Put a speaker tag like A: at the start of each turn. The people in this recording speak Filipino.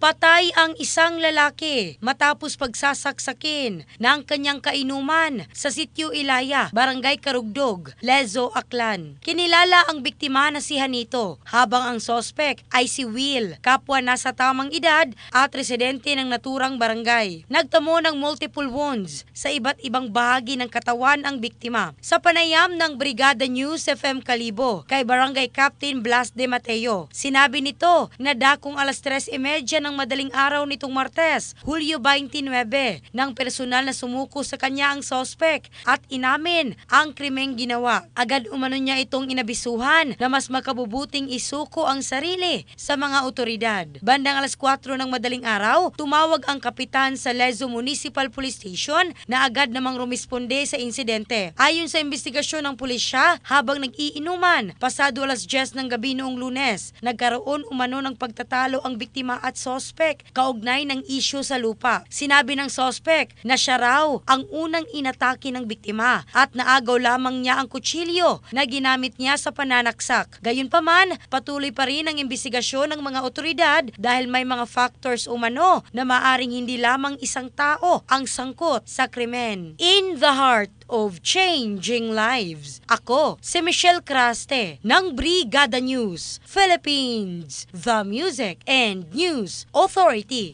A: Patay ang isang lalaki matapos pagsasaksakin ng kanyang kainuman sa Sitio Ilaya, Barangay Karugdog, Lezo, Aklan. Kinilala ang biktima na si Hanito, habang ang sospek ay si Will, kapwa nasa tamang edad at residente ng naturang barangay. Nagtamo ng multiple wounds sa iba't ibang bahagi ng katawan ang biktima. Sa panayam ng Brigada News FM Kalibo kay Barangay Captain Blas de Mateo, sinabi nito na dakong alas 3:30 ng madaling araw nitong Martes, Hulyo 29, ng personal na sumuko sa kanya ang sospek at inamin ang krimeng ginawa. Agad umano niya itong inabisuhan na mas makabubuting isuko ang sarili sa mga otoridad. Bandang alas 4 ng madaling araw, tumawag ang kapitan sa Lezo Municipal Police Station na agad namang rumisponde sa insidente. Ayon sa investigasyon ng pulisya, habang nag-iinuman, pasado alas 10 ng gabi noong Lunes, nagkaroon umano ng pagtatalo ang biktima at sospek kaugnay ng isyu sa lupa. Sinabi ng sospek na siya raw ang unang inatake ng biktima at naagaw lamang niya ang kutsilyo na ginamit niya sa pananaksak. Gayunpaman, patuloy pa rin ang investigasyon ng mga otoridad dahil may mga factors umano na maaring hindi lamang isang tao ang sangkot sa krimen. In the heart of changing lives, ako si Michelle Craste ng Brigada News Philippines, the Music and News Authority.